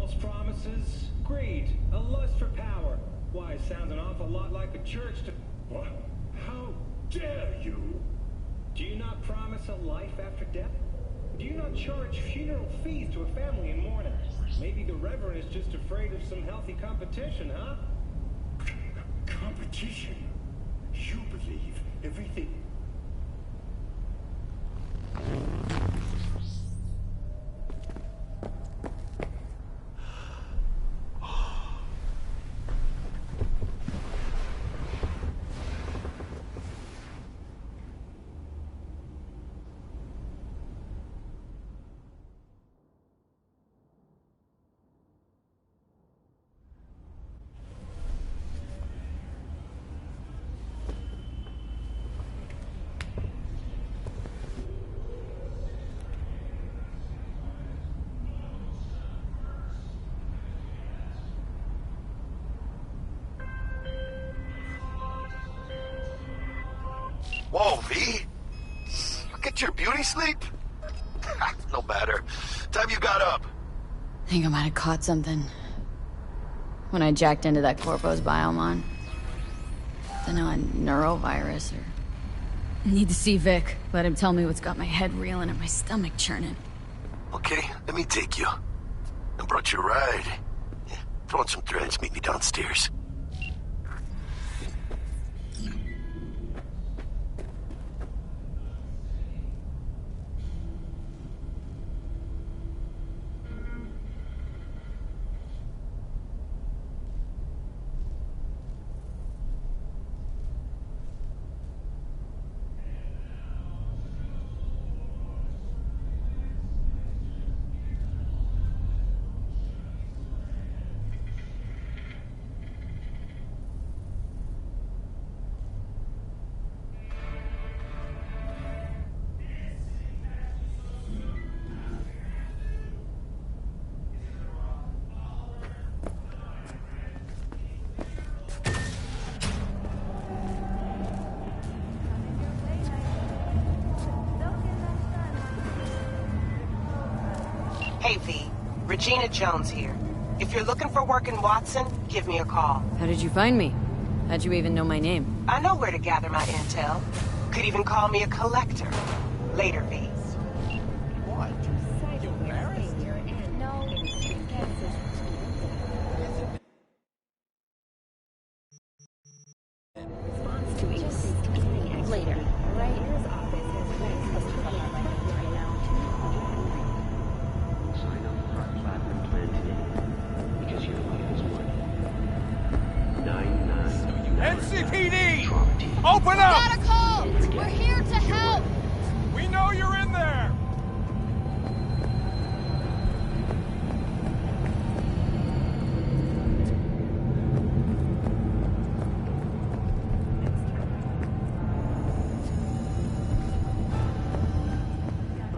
False promises, greed, a lust for power. Why, it sounds an awful lot like a church to... What? How dare you? Do you not promise a life after death? Do you not charge funeral fees to a family in mourning? Maybe the Reverend is just afraid of some healthy competition, huh? Competition? You believe everything... Whoa, V? You get your beauty sleep? No matter. Time you got up. I think I might have caught something. When I jacked into that Corpo's biomon. Don't know, a neurovirus or... Need to see Vic. Let him tell me what's got my head reeling and my stomach churning. Okay, let me take you. I brought you a ride. Yeah, throw on some threads, meet me downstairs. Hey, V. Regina Jones here. If you're looking for work in Watson, give me a call. How did you find me? How'd you even know my name? I know where to gather my intel. Could even call me a collector. Later, V. What? You embarrassed? Later, right? NCPD! Open up! Got a call! We're here to help! We know you're in there!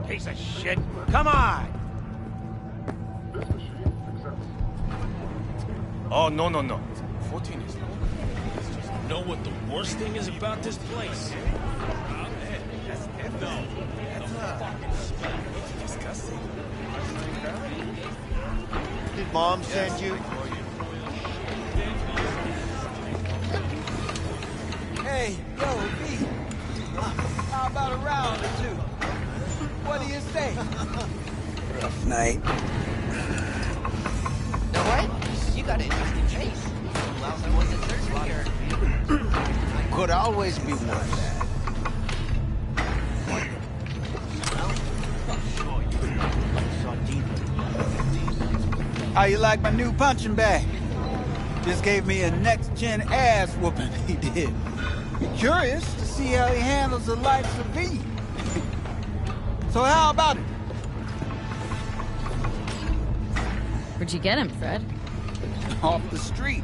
Piece of shit! Come on! Oh, no. 14 is low. Know what the worst thing is about this place? No. That's disgusting. Did Mom send you? Hey, yo, V. How about a round or two? What do you say? Rough night. Know what? You got an interesting face. Well, I wasn't searching here. Could always be one. How you like my new punching bag? Just gave me a next-gen ass whooping, he did. Be curious to see how he handles the likes of V. So how about it? Where'd you get him, Fred? Off the street.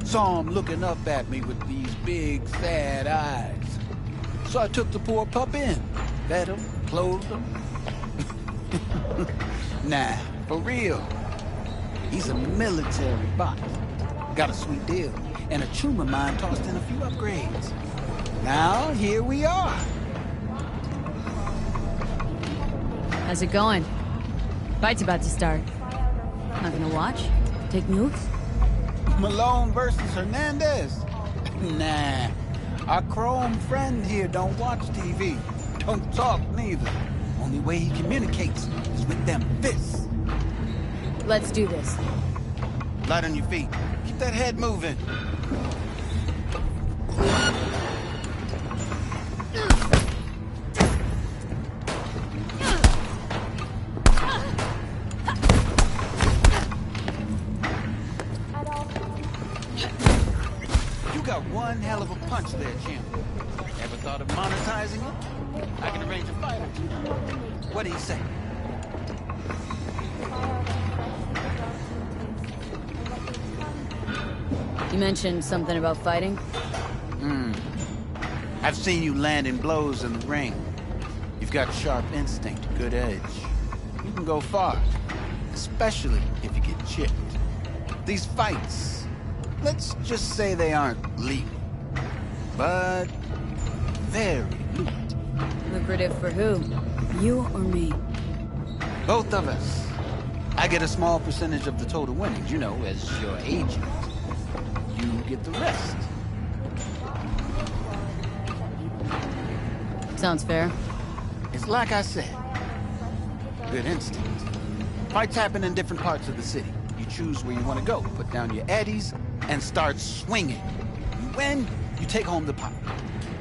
Saw him looking up at me with these big, sad eyes. So I took the poor pup in. Fed him, clothed him. Nah, for real. He's a military bot. Got a sweet deal. And a tumor mine tossed in a few upgrades. Now, here we are. How's it going? Fight's about to start. Not gonna watch? Take notes? Malone versus Hernandez? Nah. Our chrome friend here don't watch TV. Don't talk neither. Only way he communicates is with them fists. Let's do this. Light on your feet. Keep that head moving. You got one hell of a punch there, champ. Ever thought of monetizing it? I can arrange a fight or two. What do you say? You mentioned something about fighting? I've seen you landing blows in the ring. You've got sharp instinct, good edge. You can go far, especially if you get chipped. These fights, let's just say they aren't legal, but very lucrative. Lucrative for who? You or me? Both of us. I get a small percentage of the total winnings, you know, as your agent. You get the rest. Sounds fair. It's like I said. Good instinct. Fights happen in different parts of the city. You choose where you want to go, put down your eddies, and start swinging. You win, you take home the pot.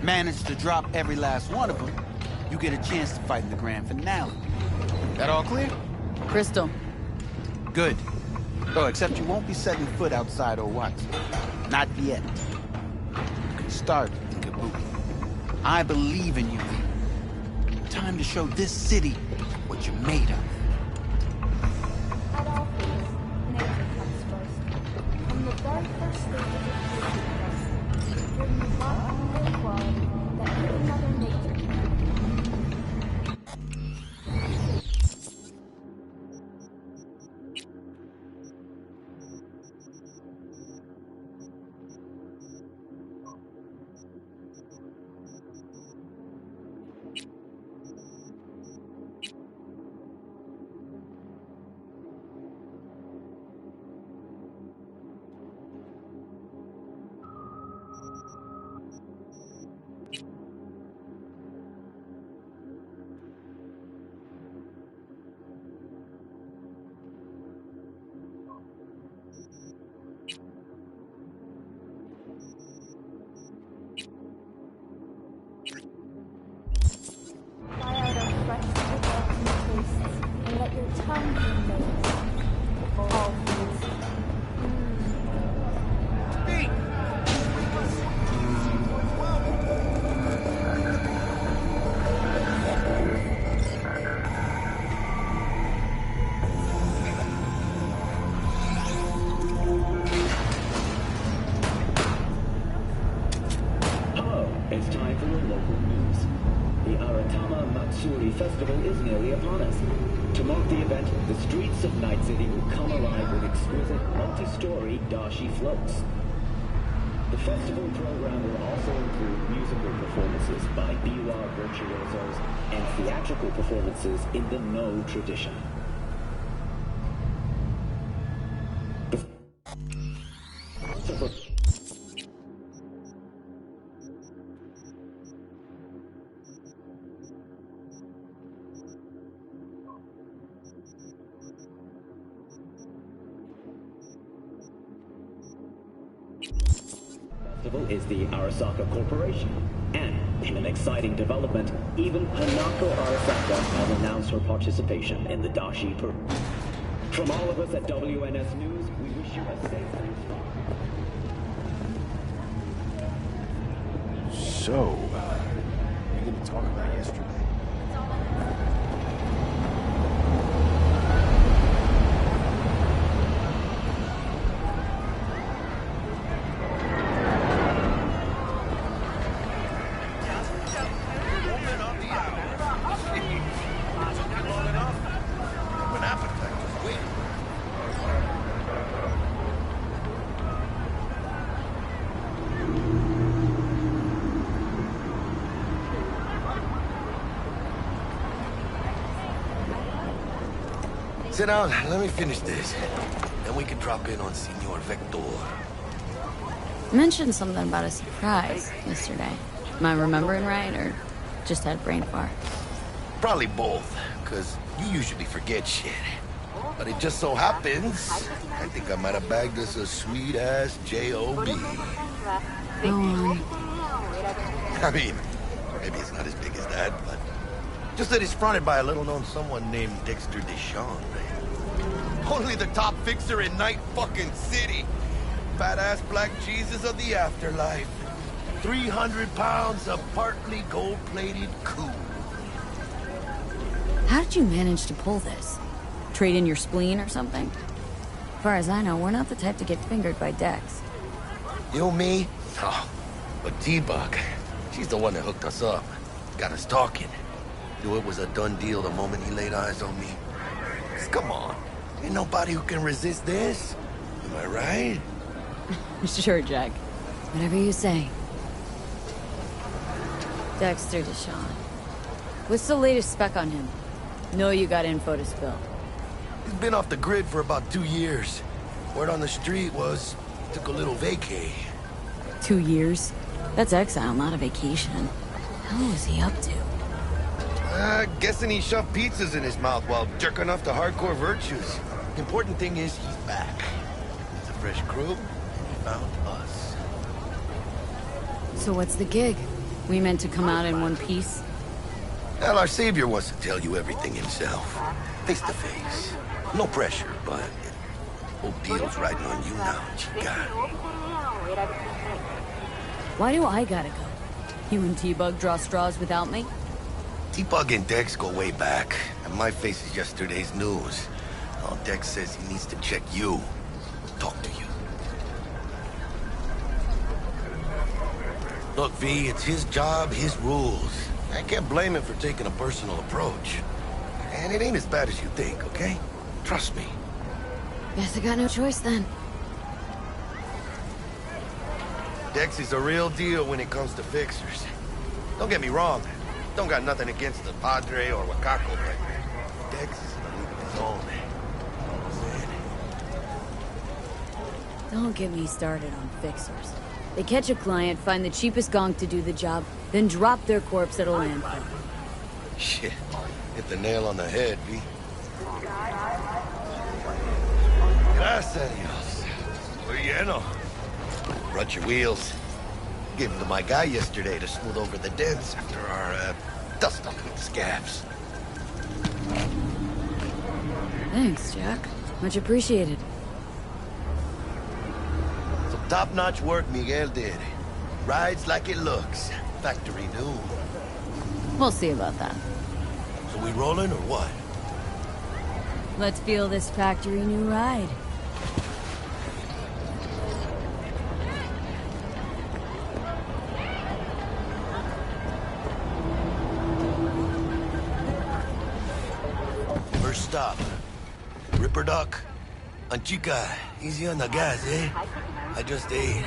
Manage to drop every last one of them, you get a chance to fight in the grand finale. That all clear? Crystal. Good. Oh, except you won't be setting foot outside Watson. Not yet. You can start in Kabuki. I believe in you, V. Time to show this city what you're made of. At all things, nature comes first. From the very first stages of creation, bring you one only quality that even Mother Nature can. Try out our fresh developing tastes and let your tongue be amazed. All things. Hello, it's time for your local news. The Aratama Matsuri Festival is nearly upon us. To mark the event, the streets of Night City will come alive with exquisite multi-story dashi floats. The festival program will also include musical performances by biwa virtuosos and theatrical performances in the No tradition. Festival is the Arasaka Corporation. And, in an exciting development, even Hanako Arasaka has announced her participation in the Dashi program. From all of us at WNS News, we wish you a safe and So, we didn't talk about yesterday. Sit down. Let me finish this. Then we can drop in on Senor Vector. You mentioned something about a surprise yesterday. Am I remembering right, or just had a brain fart? Probably both, because you usually forget shit. But it just so happens, I think I might have bagged us a sweet-ass J.O.B. Go on. I mean, maybe it's not as big as that, but just that it's fronted by a little-known someone named Dexter Deshawn. Only the top fixer in Night fucking City. Fat-ass black Jesus of the afterlife. 300 pounds of partly gold-plated cool. How did you manage to pull this? Trade in your spleen or something? As far as I know, we're not the type to get fingered by Dex. You, me? Oh, but T-Bug, she's the one that hooked us up. Got us talking. Knew it was a done deal the moment he laid eyes on me. 'Cause come on, ain't nobody who can resist this. Am I right? Sure, Jack. Whatever you say. Dexter Deshawn. What's the latest spec on him? Know you got info to spill. He's been off the grid for about 2 years. Word on the street was he took a little vacay. 2 years? That's exile, not a vacation. What was he up to? Guessing he shoved pizzas in his mouth while jerking off to hardcore virtues. The important thing is he's back. It's a fresh crew, and he found us. So what's the gig? We meant to come out in one piece? Well, our savior wants to tell you everything himself. Face to face. No pressure, but whole deal's riding on you now, chica. Why do I gotta go? You and T-Bug draw straws without me? T-Bug and Dex go way back, and my face is yesterday's news. Now Dex says he needs to check you. Talk to you. Look, V, it's his job, his rules. I can't blame him for taking a personal approach. And it ain't as bad as you think, okay? Trust me. Guess I got no choice then. Dex is a real deal when it comes to fixers. Don't get me wrong. Don't got nothing against the Padre or Wakako, but Dex is in a league of his own. Don't get me started on fixers. They catch a client, find the cheapest gonk to do the job, then drop their corpse at a landfill. Shit. Hit the nail on the head, V. Gracias a Dios. Muy lleno. Brought your wheels. Gave them to my guy yesterday to smooth over the dents after our, dust-up with scabs. Thanks, Jack. Much appreciated. Some top-notch work Miguel did. Rides like it looks. Factory new. We'll see about that. So we rolling or what? Let's feel this factory new ride. First stop. Ripper Duck. Anchica, easy on the gas, eh? I just ate.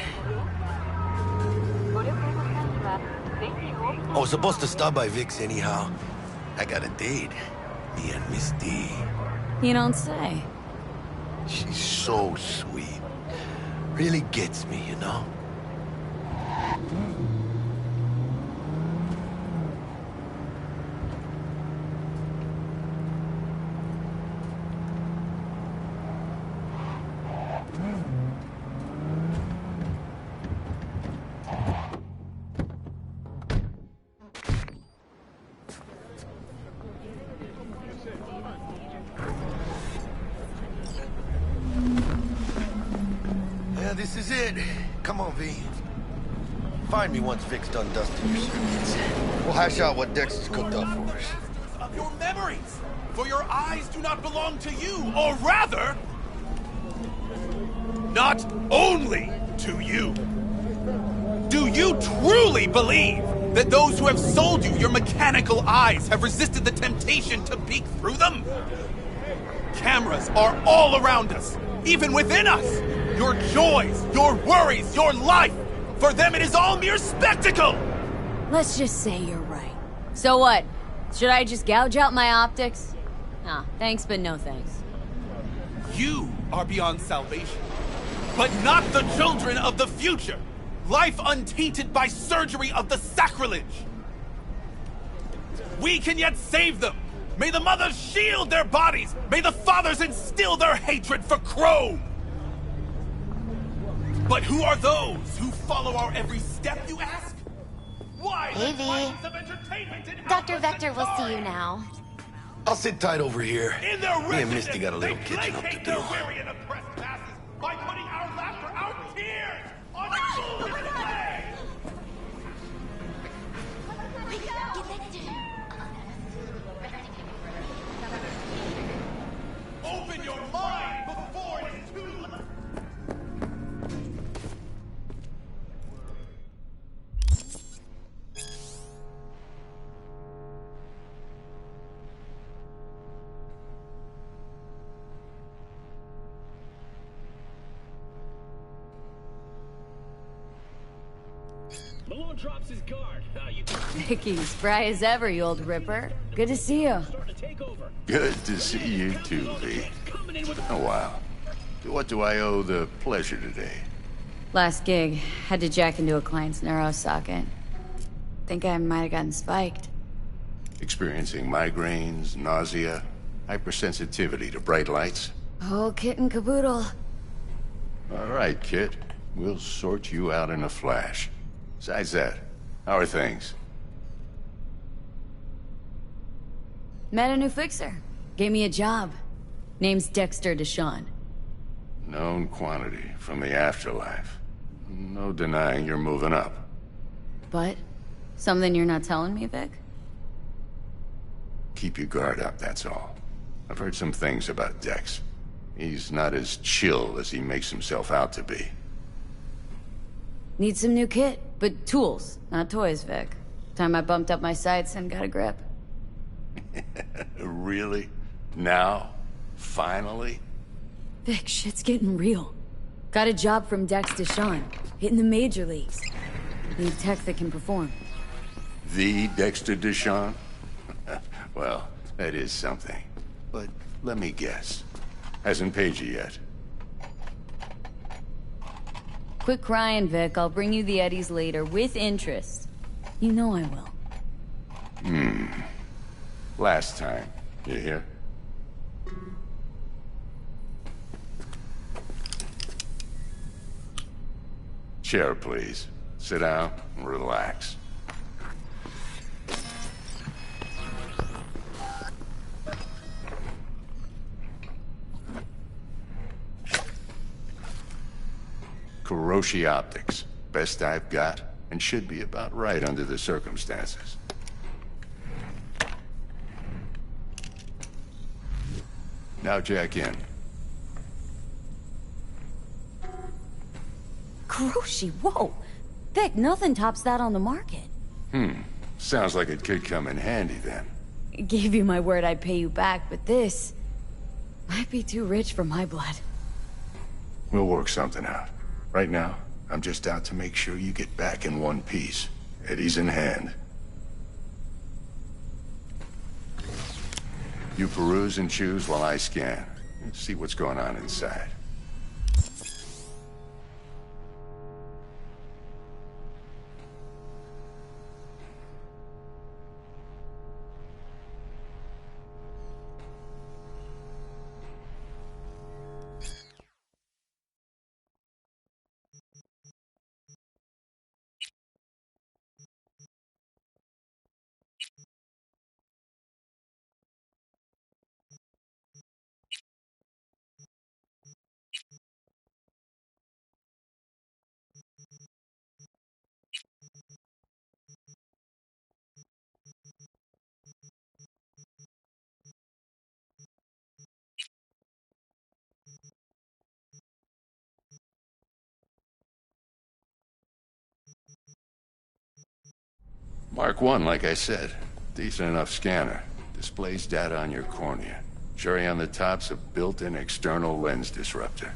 I was supposed to stop by Vic's anyhow. I got a date. Me and Miss D. You don't say. She's so sweet. Really gets me, you know? Yeah, this is it. Come on, V. Find me once Vic's done dusting your circuits. We'll hash out what Dex has cooked up for us. Of your memories, for your eyes do not belong to you, or rather, not only to you. Do you truly believe that those who have sold you your mechanical eyes have resisted the temptation to peek through them? Cameras are all around us, even within us. Your joys, your worries, your life. For them, it is all mere spectacle. Let's just say you're right. So what? Should I just gouge out my optics? Nah, thanks, but no thanks. You are beyond salvation. But not the children of the future! Life untainted by surgery of the sacrilege! We can yet save them! May the mothers shield their bodies! May the fathers instill their hatred for Crow! But who are those who follow our every step, you ask? Why Hey, V. Dr. Vector will see you now. I'll sit tight over here. Me and Misty got a little catching up to do. By putting our laughter, our tears on foolish play! Open your mind before it's too late! Malone drops his guard. Vicky, spry as ever, you old ripper. Good to see you. Good to see you too, V. Oh, wow. What do I owe the pleasure today? Last gig. Had to jack into a client's neuro socket. Think I might have gotten spiked. Experiencing migraines, nausea, hypersensitivity to bright lights? Oh, kit and caboodle. All right, Kit. We'll sort you out in a flash. Besides that, how are things? Met a new fixer. Gave me a job. Name's Dexter Deshawn. Known quantity from the afterlife. No denying you're moving up. But? Something you're not telling me, Vic? Keep your guard up, that's all. I've heard some things about Dex. He's not as chill as he makes himself out to be. Need some new kit, but tools, not toys, Vic. Time I bumped up my sights and got a grip. Really? Now? Finally? Vic, shit's getting real. Got a job from Dex Deshawn, hitting the major leagues. Need tech that can perform. The Dexter Deshawn? Well, that is something. But let me guess. Hasn't paid you yet. Quit crying, Vic. I'll bring you the eddies later, with interest. You know I will. Last time. You hear? Chair, please. Sit down and relax. Kuroshi Optics. Best I've got, and should be about right under the circumstances. Now jack in. Kuroshi, whoa! Vic, nothing tops that on the market. Sounds like it could come in handy then. Gave you my word I'd pay you back, but this might be too rich for my blood. We'll work something out. Right now, I'm just out to make sure you get back in one piece. Eddie's in hand. You peruse and choose while I scan. See what's going on inside. Mark 1, like I said. Decent enough scanner. Displays data on your cornea. Cherry on the top's a built-in external lens disruptor.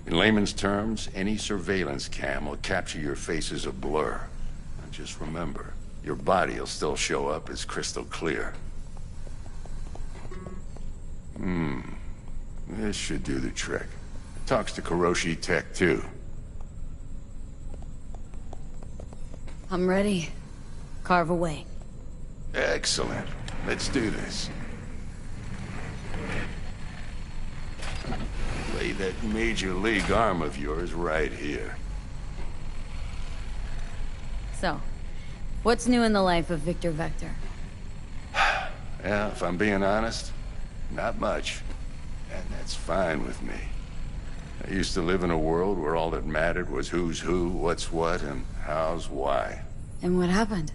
In layman's terms, any surveillance cam will capture your face as a blur. And just remember, your body will still show up as crystal clear. This should do the trick. Talks to Kuroshi Tech, too. I'm ready. Carve away. Excellent. Let's do this. Lay that Major League arm of yours right here. So, what's new in the life of Victor Vector? Yeah, if I'm being honest, not much. And that's fine with me. I used to live in a world where all that mattered was who's who, what's what, and how's why. And what happened?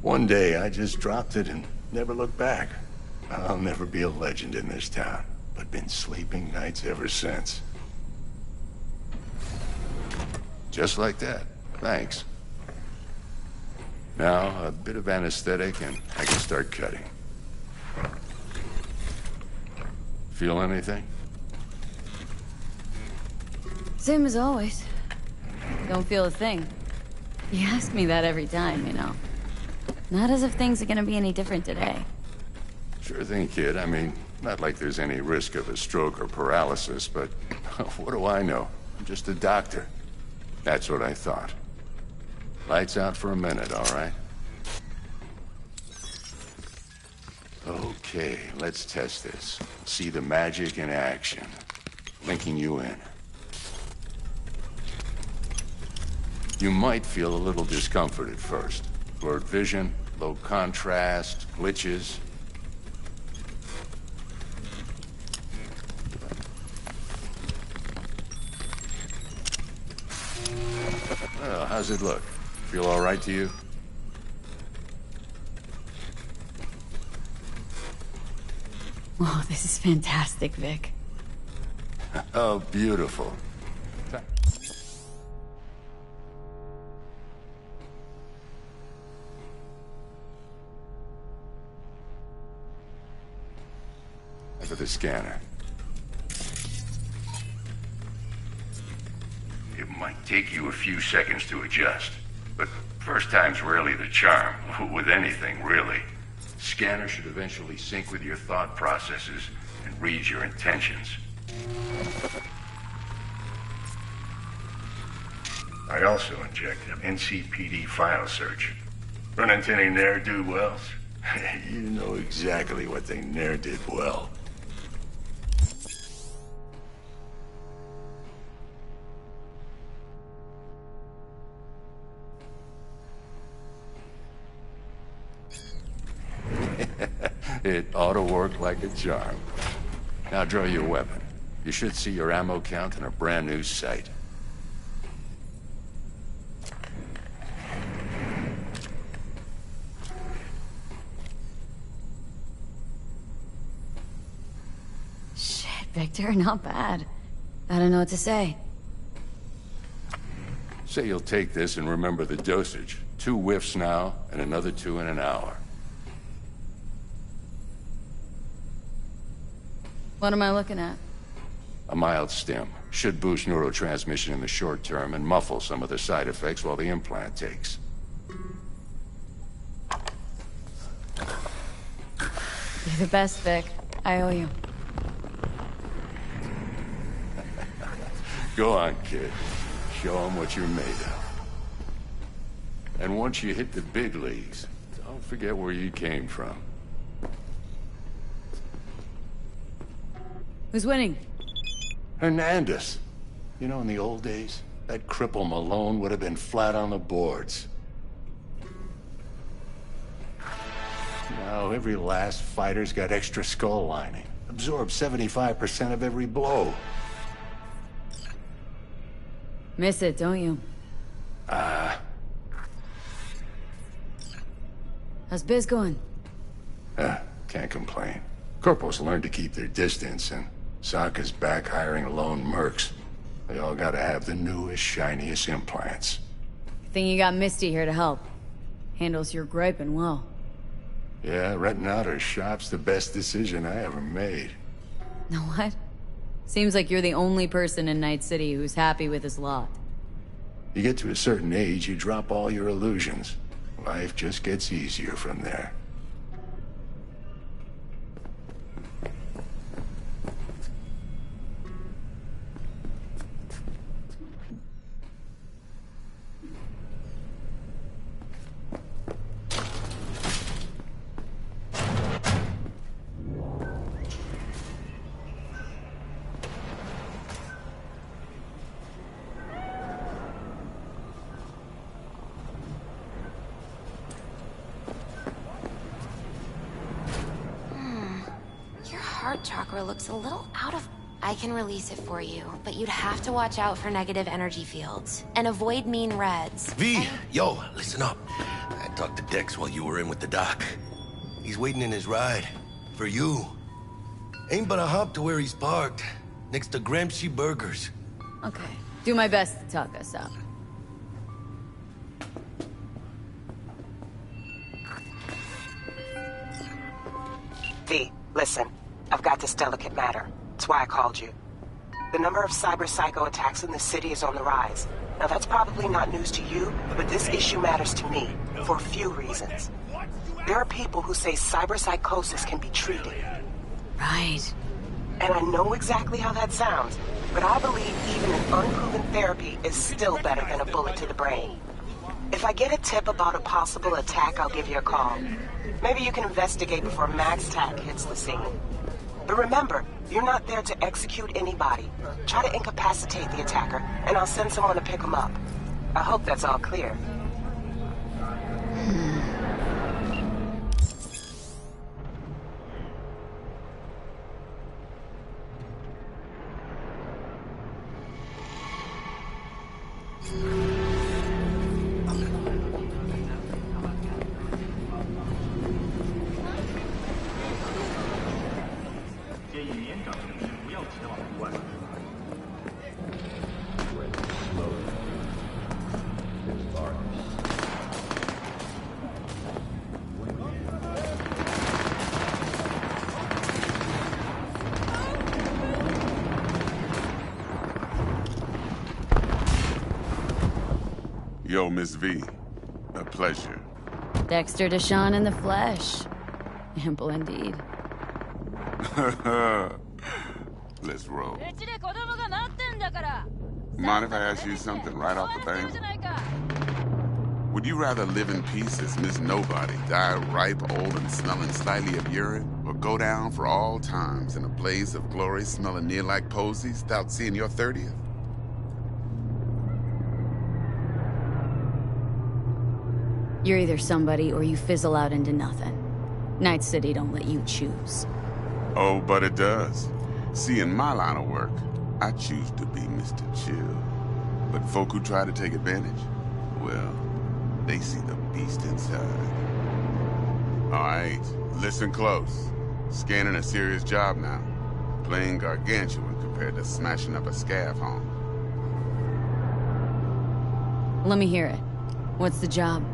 One day, I just dropped it and never looked back. I'll never be a legend in this town, but been sleeping nights ever since. Just like that. Thanks. Now, a bit of anesthetic and I can start cutting. Feel anything? Same as always. Don't feel a thing. You ask me that every time, you know. Not as if things are gonna be any different today. Sure thing, kid. I mean, not like there's any risk of a stroke or paralysis, but what do I know? I'm just a doctor. That's what I thought. Lights out for a minute, all right? Okay, let's test this. See the magic in action. Linking you in. You might feel a little discomfort at first. Blurred vision, low contrast, glitches. Well, how's it look? Feel all right to you? Oh, this is fantastic, Vic. Oh, beautiful. For the scanner. It might take you a few seconds to adjust, but first time's rarely the charm, with anything, really. Scanner should eventually sync with your thought processes and read your intentions. I also injected an NCPD file search. Run into any ne'er-do-wells? You know exactly what they ne'er did well. It ought to work like a charm. Now draw your weapon. You should see your ammo count in a brand new sight. Shit, Victor, not bad. I don't know what to say. Say you'll take this and remember the dosage. 2 whiffs now, and another 2 in an hour. What am I looking at? A mild stim. Should boost neurotransmission in the short term and muffle some of the side effects while the implant takes. You're the best, Vic. I owe you. Go on, kid. Show them what you're made of. And once you hit the big leagues, don't forget where you came from. Who's winning? Hernandez. You know, in the old days, that cripple Malone would have been flat on the boards. Now, every last fighter's got extra skull lining. Absorbs 75% of every blow. Miss it, don't you? How's biz going? Can't complain. Corporals learn to keep their distance, and Sokka's back hiring lone mercs. They all gotta have the newest, shiniest implants. Think you got Misty here to help. Handles your griping well. Yeah, renting out her shop's the best decision I ever made. Know what? Seems like you're the only person in Night City who's happy with his lot. You get to a certain age, you drop all your illusions. Life just gets easier from there. heart chakra looks a little out of... I can release it for you, but you'd have to watch out for negative energy fields. And avoid mean reds. V, yo, listen up. I talked to Dex while you were in with the doc. He's waiting in his ride. For you. Ain't but a hop to where he's parked. Next to Gramsci Burgers. Okay. Do my best to talk us up. V, listen. I've got this delicate matter. That's why I called you. The number of cyber-psycho attacks in the city is on the rise. Now that's probably not news to you, but this issue matters to me, for a few reasons. There are people who say cyberpsychosis can be treated. Right. And I know exactly how that sounds, but I believe even an unproven therapy is still better than a bullet to the brain. If I get a tip about a possible attack, I'll give you a call. Maybe you can investigate before Max Tack hits the scene. But remember, you're not there to execute anybody. Try to incapacitate the attacker, and I'll send someone to pick him up. I hope that's all clear. Yo, Miss V. A pleasure. Dexter Deshawn in the flesh. Ample indeed. Let's roll. Mind if I ask you something right off the bat? Would you rather live in peace as Miss Nobody, die ripe, old, and smelling slightly of urine, or go down for all times in a blaze of glory smelling near like posies without seeing your 30th? You're either somebody or you fizzle out into nothing. Night City don't let you choose. Oh, but it does. See, in my line of work, I choose to be Mr. Chill. But folk who try to take advantage, well, they see the beast inside. All right, listen close. Scanning a serious job now. Playing gargantuan compared to smashing up a scav home. Let me hear it. What's the job?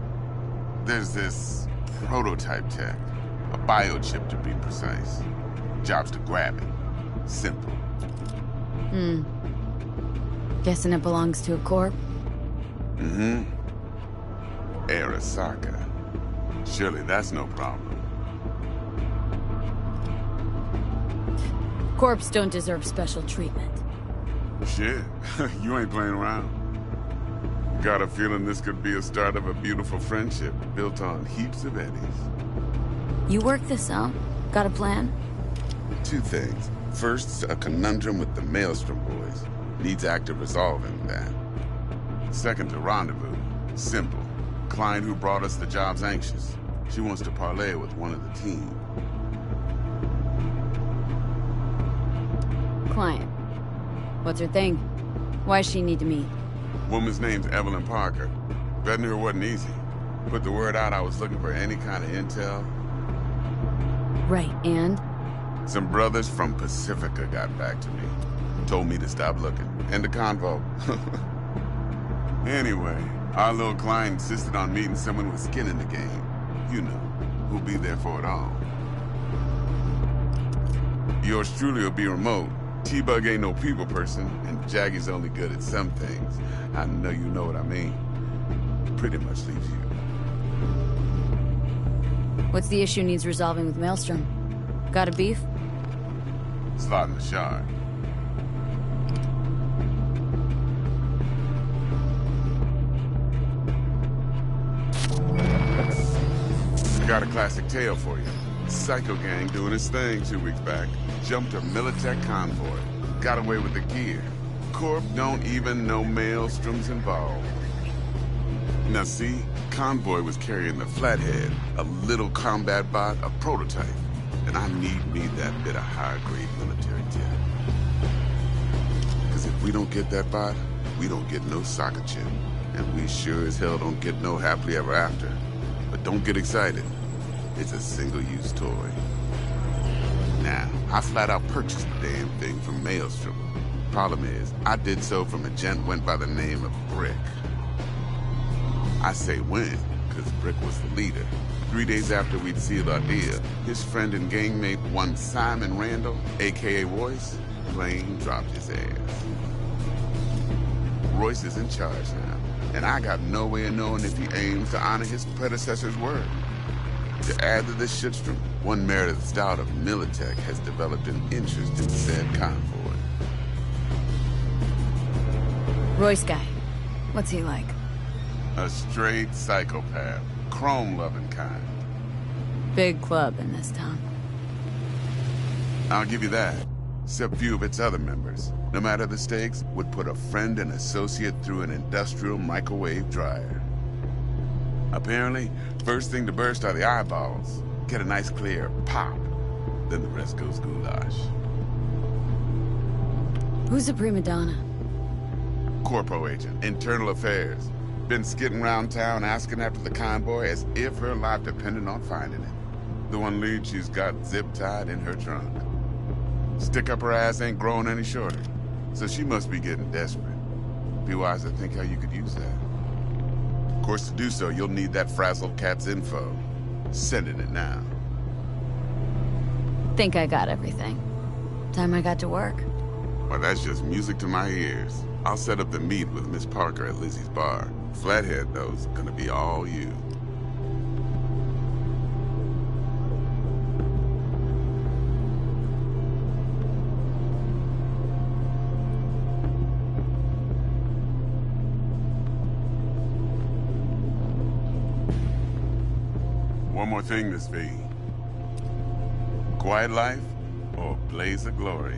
There's this prototype tech. A biochip, to be precise. Job's to grab it. Simple. Guessing it belongs to a corp? Mm-hmm. Arasaka. Surely that's no problem. Corps don't deserve special treatment. Shit, you ain't playing around. Got a feeling this could be a start of a beautiful friendship built on heaps of eddies. You work this out? Got a plan? Two things. First, a conundrum with the Maelstrom boys. Needs active resolving that. Second, a rendezvous. Simple. Client who brought us the job's anxious. She wants to parlay with one of the team. Client. What's her thing? Why's she need to meet? Woman's name's Evelyn Parker. Betting her wasn't easy. Put the word out I was looking for any kind of intel. Right, and? Some brothers from Pacifica got back to me. Told me to stop looking. End of convo. Anyway, our little client insisted on meeting someone with skin in the game. You know, who'll be there for it all. Yours truly will be remote. T-Bug ain't no people person, and Jaggy's only good at some things. I know you know what I mean. Pretty much leaves you. What's the issue needs resolving with Maelstrom? Got a beef? Slot in the shard. Got a classic tale for you. Psycho gang doing his thing 2 weeks back. Jumped a Militech convoy. Got away with the gear. Corp don't even know Maelstrom's involved. Now see, convoy was carrying the Flathead, a little combat bot, a prototype. and I need me that bit of high-grade military tech. Because if we don't get that bot, we don't get no soccer chip. And we sure as hell don't get no happily ever after. But don't get excited. It's a single-use toy. Now, I flat out purchased the damn thing from Maelstrom. Problem is, I did so from a gent went by the name of Brick. I say when, because Brick was the leader. 3 days after we'd sealed our deal, his friend and gangmate, one Simon Randall, a.k.a. Royce, plain dropped his ass. Royce is in charge now, and I got no way of knowing if he aims to honor his predecessor's word. To add to this shitstorm, one Meredith Stout of Militech has developed an interest in said convoy. Royce guy. What's he like? A straight psychopath. Chrome-loving kind. Big club in this town. I'll give you that. Except few of its other members, no matter the stakes, would put a friend and associate through an industrial microwave dryer. Apparently, first thing to burst are the eyeballs. Get a nice clear pop. Then the rest goes goulash. Who's the prima donna? Corpo agent, internal affairs. Been skidding around town asking after the convoy as if her life depended on finding it. The one lead she's got zip-tied in her trunk. Stick up her ass ain't growing any shorter, so she must be getting desperate. Be wise to think how you could use that. Of course, to do so, you'll need that frazzled cat's info. Sending it now. Think I got everything. Time I got to work. Well, that's just music to my ears. I'll set up the meet with Miss Parker at Lizzie's bar. Flathead, though, is gonna be all you. One more thing, Miss V. Quiet life or blaze of glory?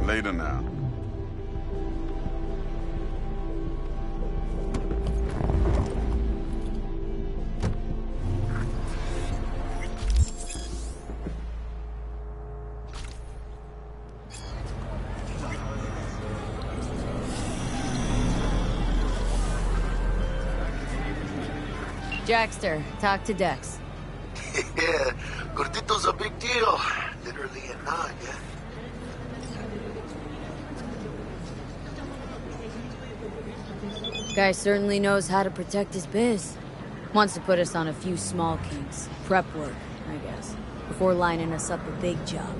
Later now. Jackster, talk to Dex. Yeah, Gordito's a big deal. Literally and not, yeah. Guy certainly knows how to protect his biz. Wants to put us on a few small kinks. Prep work, I guess. Before lining us up a big job.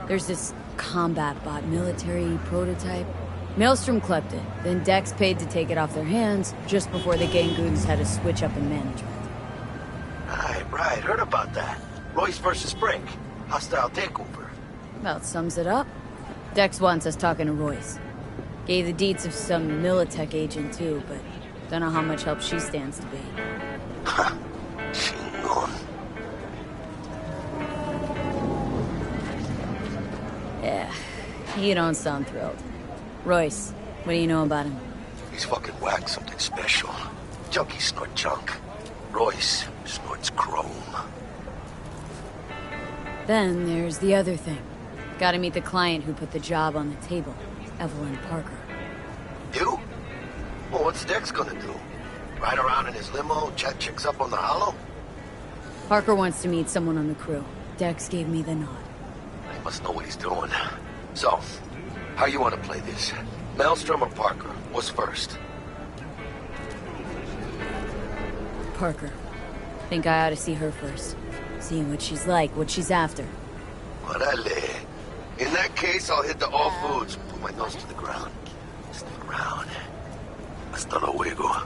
There's this combat bot military prototype. Maelstrom clept it, then Dex paid to take it off their hands just before the Gangoons had a switch up in management. Right, heard about that. Royce versus Brick. Hostile takeover. About sums it up. Dex wants us talking to Royce. Gave the deets of some Militech agent too, but don't know how much help she stands to be. Yeah, you don't sound thrilled. Royce, what do you know about him? He's fucking whacked something special. Junkies snort junk. Royce snorts chrome. Then there's the other thing. Gotta meet the client who put the job on the table, Evelyn Parker. You? Well, what's Dex gonna do? Ride around in his limo, chat chicks up on the hollow? Parker wants to meet someone on the crew. Dex gave me the nod. He must know what he's doing. So, how you want to play this? Maelstrom or Parker? What's first? Parker. Think I ought to see her first. See what she's like, what she's after. Orale. In that case, I'll hit the all foods. Put my nose to the ground. Stick around. Hasta luego.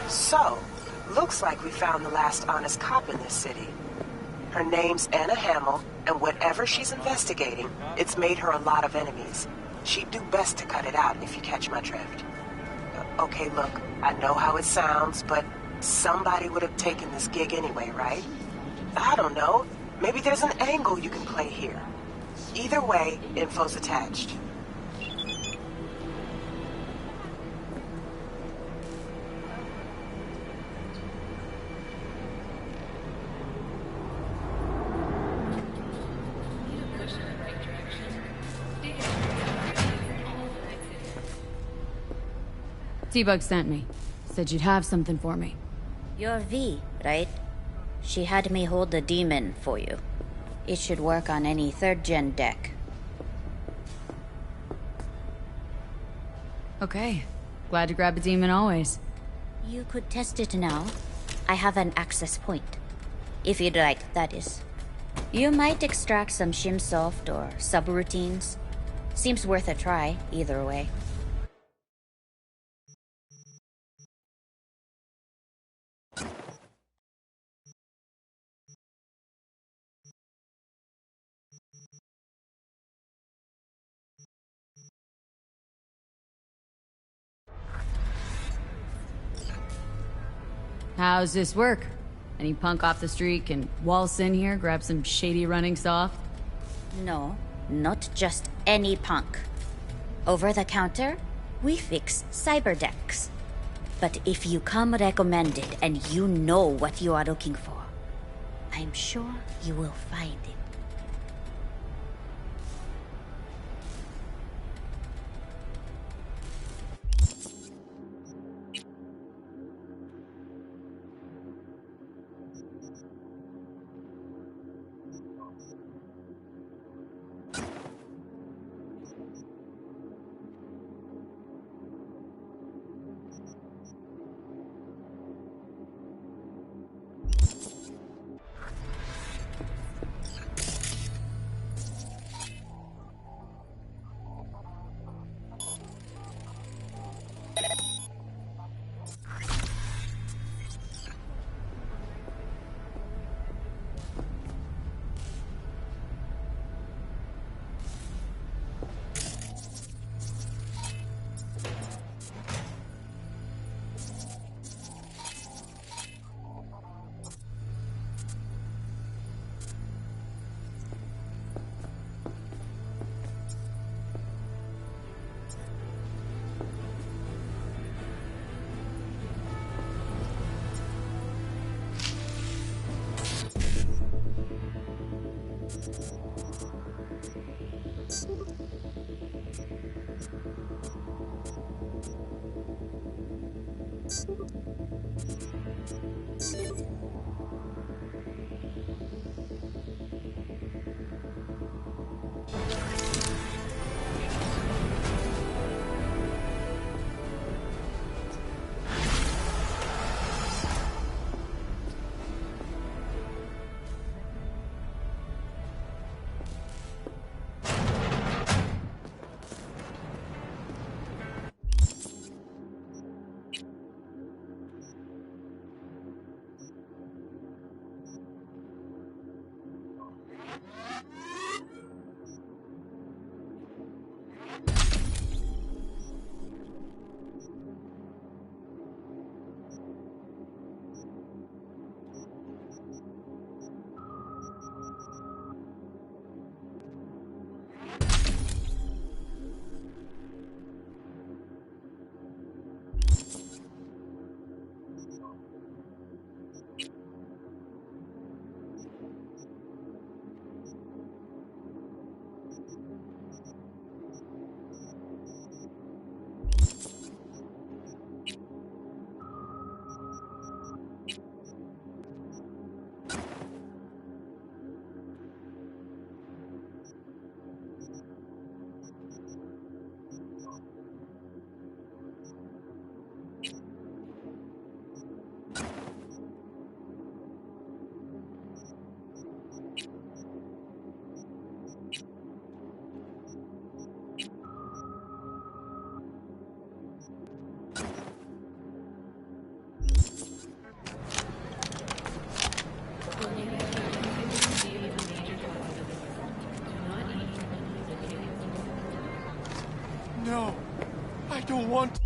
So, looks like we found the last honest cop in this city. Her name's Anna Hamill, and whatever she's investigating, it's made her a lot of enemies. She'd do best to cut it out, if you catch my drift. Okay, look, I know how it sounds, but somebody would have taken this gig anyway, right? I don't know. Maybe there's an angle you can play here. Either way, info's attached. T-Bug sent me. Said you'd have something for me. You're V, right? She had me hold the demon for you. It should work on any 3rd gen deck. Okay. Glad to grab a demon always. You could test it now. I have an access point. If you'd like, that is. You might extract some shimsoft or subroutines. Seems worth a try, either way. How's this work? Any punk off the street can waltz in here, grab some shady running soft? No, not just any punk. Over the counter, we fix cyber decks. But if you come recommended and you know what you are looking for, I'm sure you will find it. No, I don't want.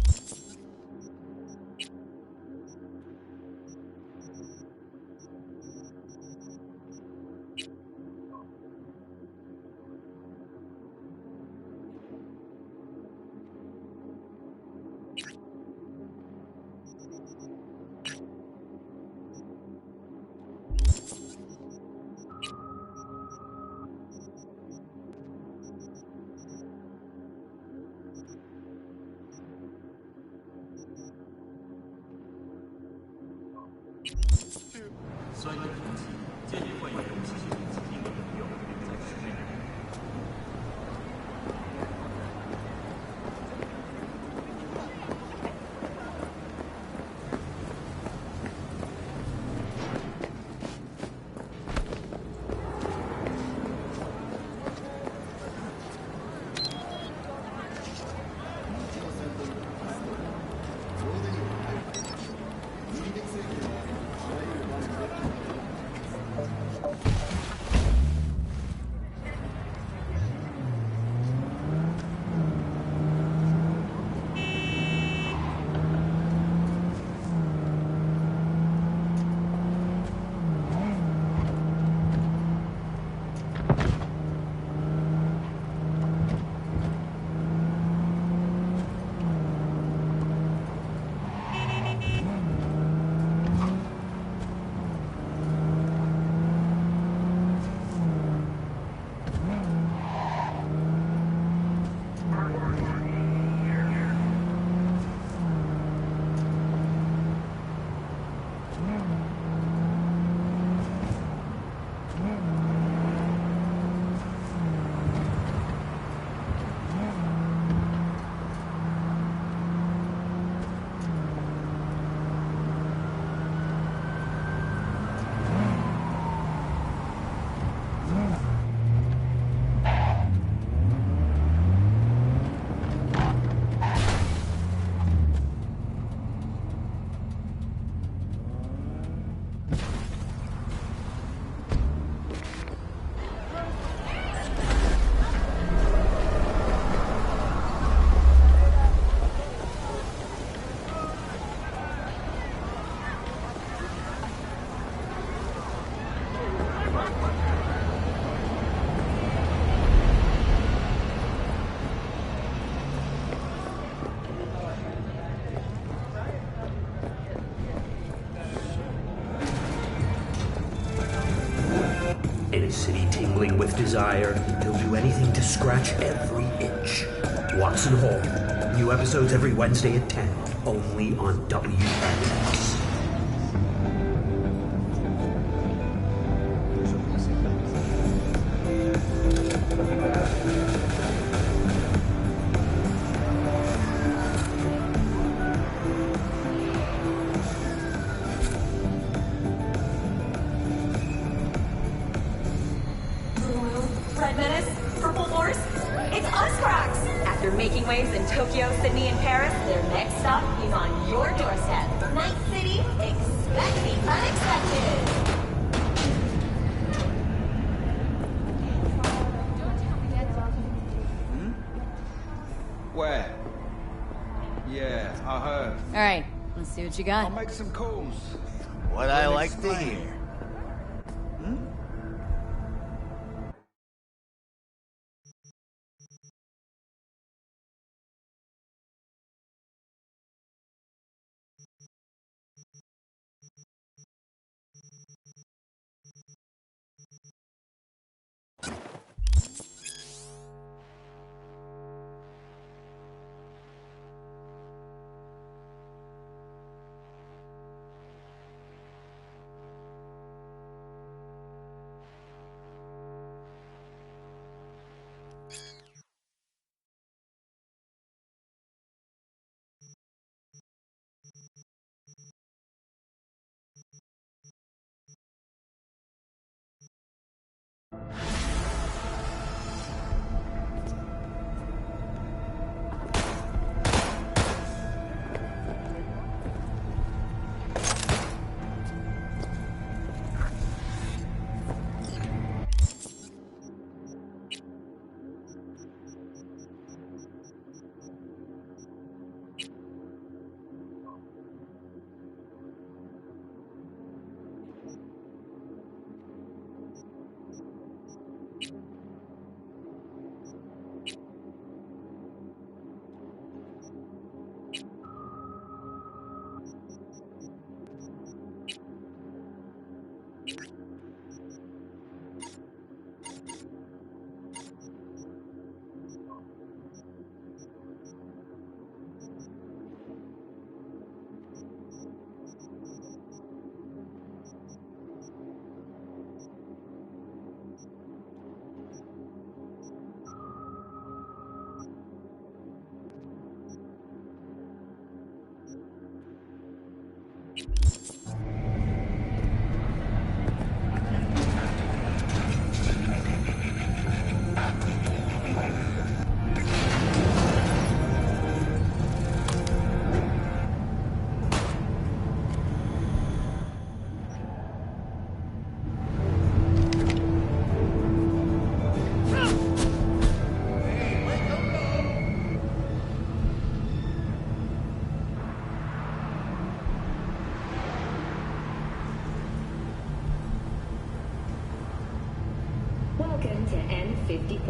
In a city tingling with desire, he'll do anything to scratch every itch. Watson Hall. New episodes every Wednesday at 10, only on WNX. Red Menace, Purple Force, it's us, Cracks! After making waves in Tokyo, Sydney, and Paris, their next stop is on your doorstep. Night City, expect the unexpected! Where? Yeah, I heard. Alright, let's see what you got. I'll make some calls. What I like to hear.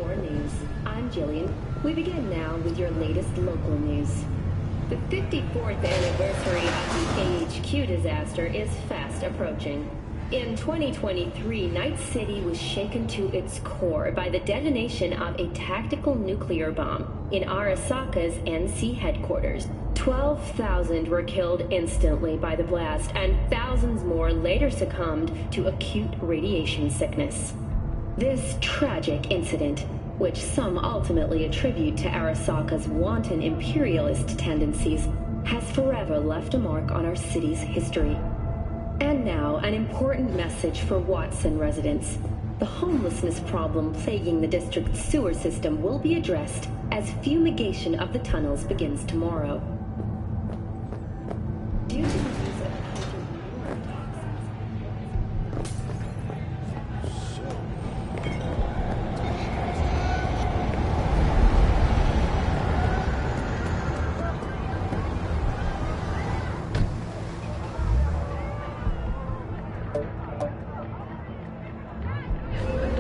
4 News. I'm Jillian. We begin now with your latest local news. The 54th anniversary of the AHQ disaster is fast approaching. In 2023, Night City was shaken to its core by the detonation of a tactical nuclear bomb in Arasaka's NC headquarters. 12,000 were killed instantly by the blast, and thousands more later succumbed to acute radiation sickness. This tragic incident, which some ultimately attribute to Arasaka's wanton imperialist tendencies, has forever left a mark on our city's history. And now, an important message for Watson residents. The homelessness problem plaguing the district's sewer system will be addressed as fumigation of the tunnels begins tomorrow. Due to the use of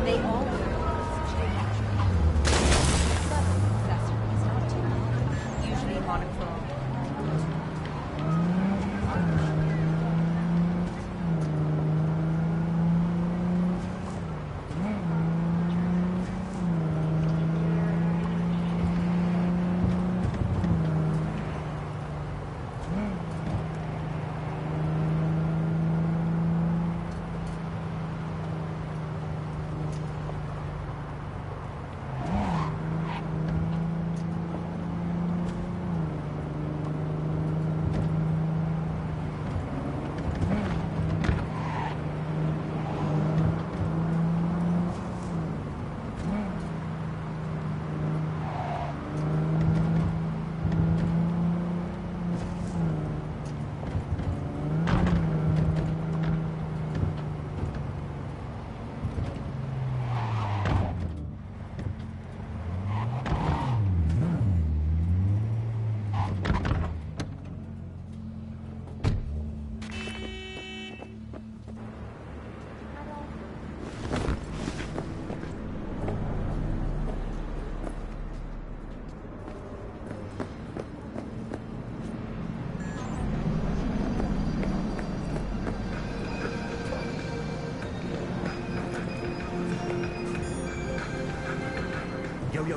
They all accessories, usually monochrome.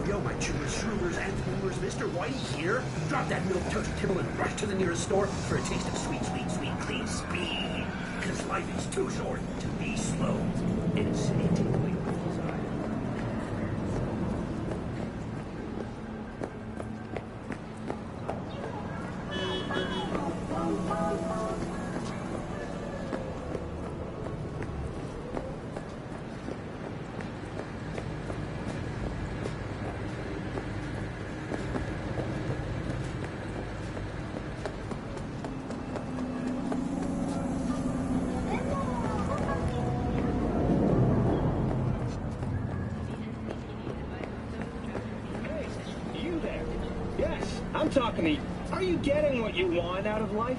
Yo, my chewers, shroomers, and boomers, Mr. White here. Drop that milk toast kibble and rush to the nearest store for a taste of sweet, sweet, sweet, clean speed. Because life is too short to be slow. It's tingling with desire. I'm talking to you. Are you getting what you want out of life?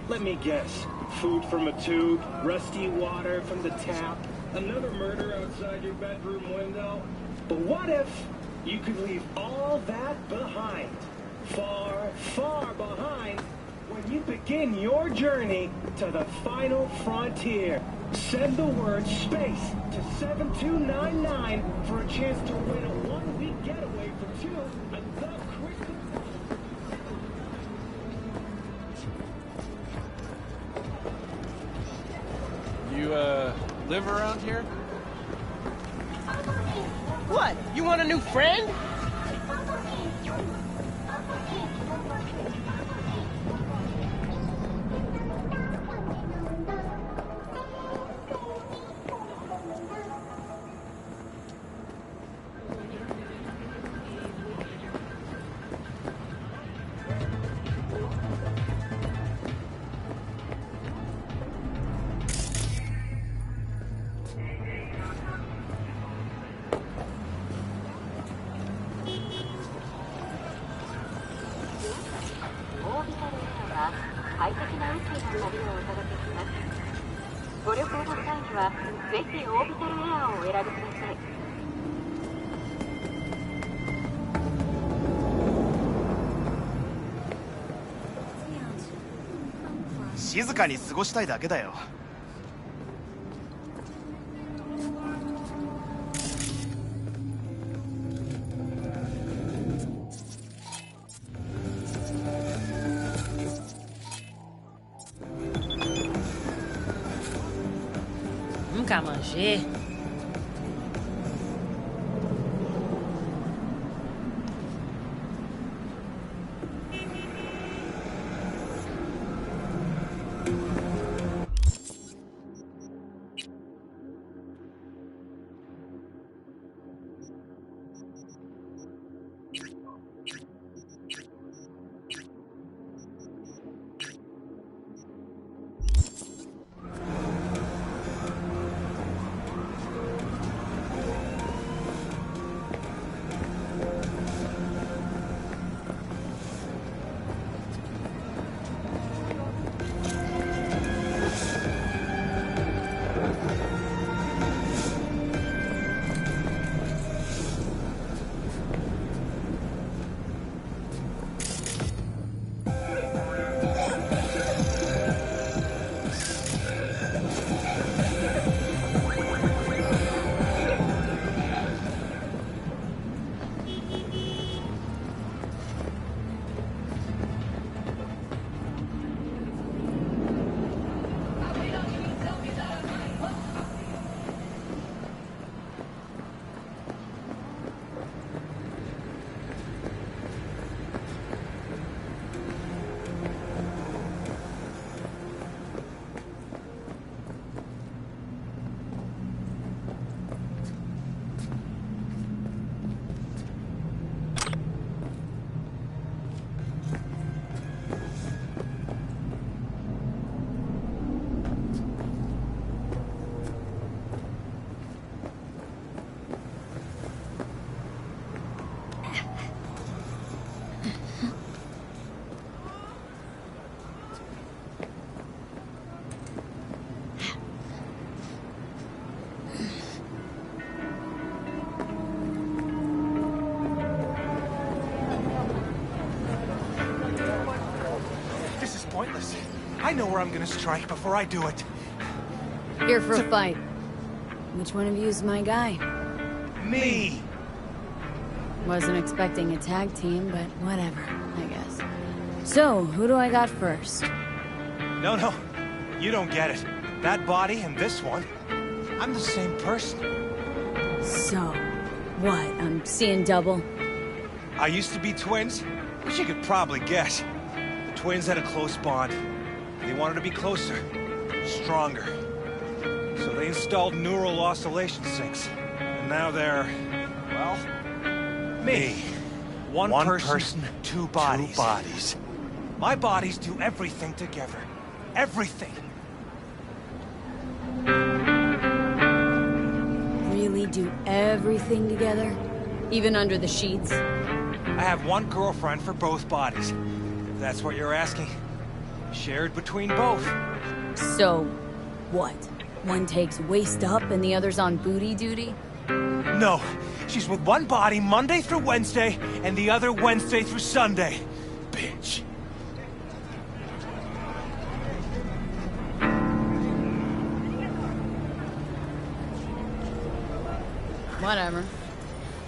Let me guess. Food from a tube, rusty water from the tap, another murder outside your bedroom window. But what if you could leave all that behind? Far, far behind when you begin your journey to the final frontier. Send the word SPACE to 7299 for a chance to win a one-week getaway for two at the Crystal. You, live around here? What? You want a new friend? 静かに過ごしたいだけだよ。Nunca manger. Pointless. I know where I'm gonna strike before I do it. Here for a fight. Which one of you is my guy? Me! Wasn't expecting a tag team, but whatever, I guess. So, who do I got first? No. You don't get it. That body and this one, I'm the same person. So, what? I'm seeing double? I used to be twins, which you could probably guess. Twins had a close bond. They wanted to be closer, stronger. So they installed neural oscillation sinks. And now they're, well, me. One person, two bodies. My bodies do everything together. Everything. Really do everything together? Even under the sheets? I have one girlfriend for both bodies. If that's what you're asking. Shared between both. So, what? One takes waist up and the other's on booty duty? No. She's with one body Monday through Wednesday, and the other Wednesday through Sunday. Bitch. Whatever.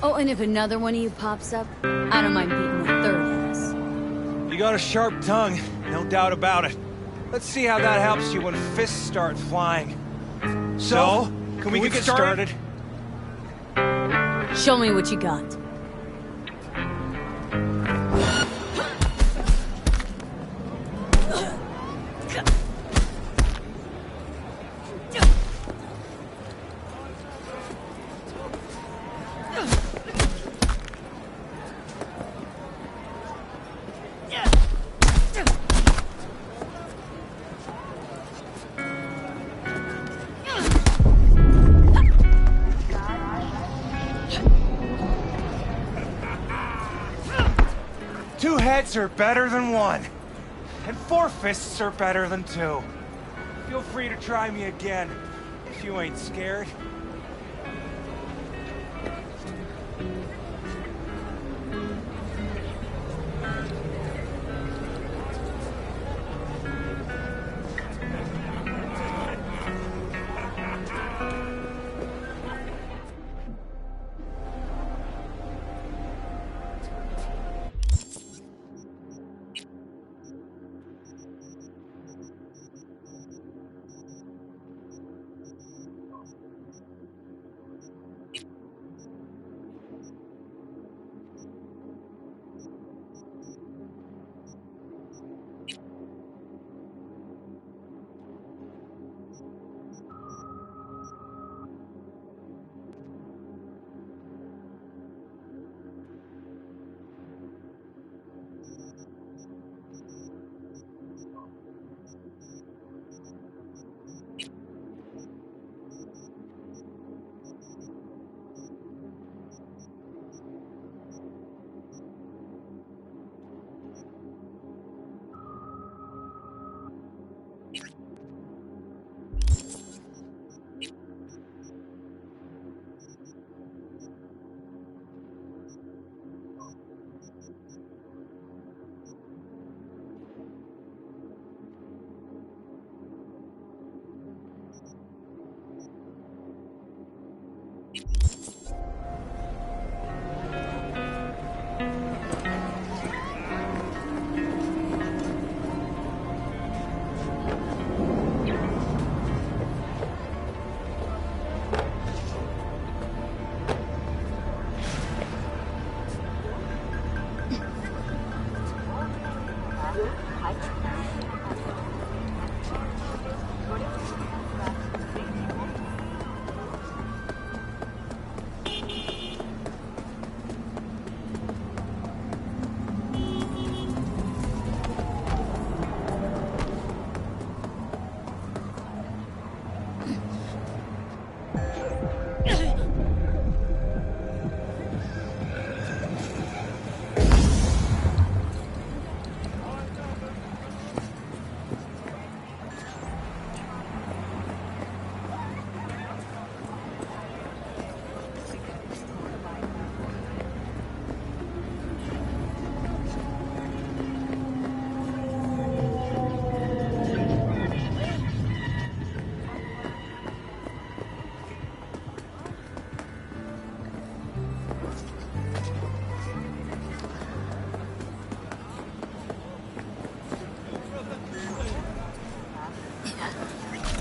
Oh, and if another one of you pops up, I don't mind beating the third ass. You got a sharp tongue, no doubt about it. Let's see how that helps you when fists start flying. So, can we get started? Show me what you got. Two heads are better than one. And four fists are better than two. Feel free to try me again, if you ain't scared.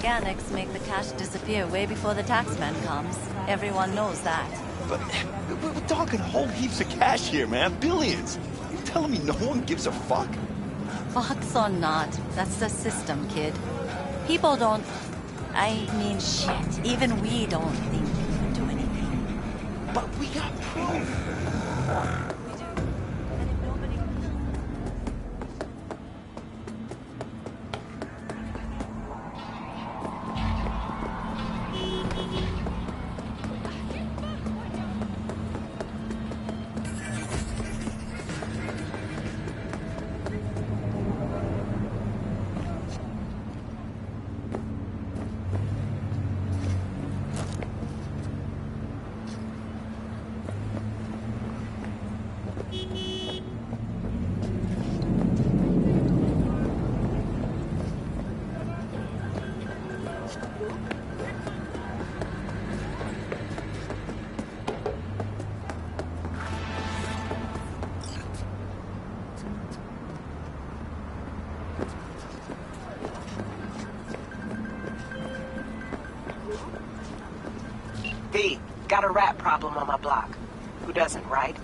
mechanics make the cash disappear way before the taxman comes. Everyone knows that. But we're talking whole heaps of cash here, man. Billions. You telling me no one gives a fuck? Fucks or not, that's the system, kid. People don't... I mean, shit. Even we don't think we can do anything. But we got proof. V, got a rat problem on my block. Who doesn't, right?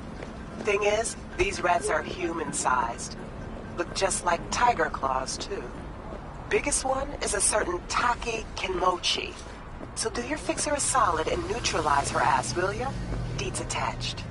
Thing is, these rats are human-sized. Look just like tiger claws, too. Biggest one is a certain Taki Kenmochi. So do your fixer a solid and neutralize her ass, will ya? Deeds attached.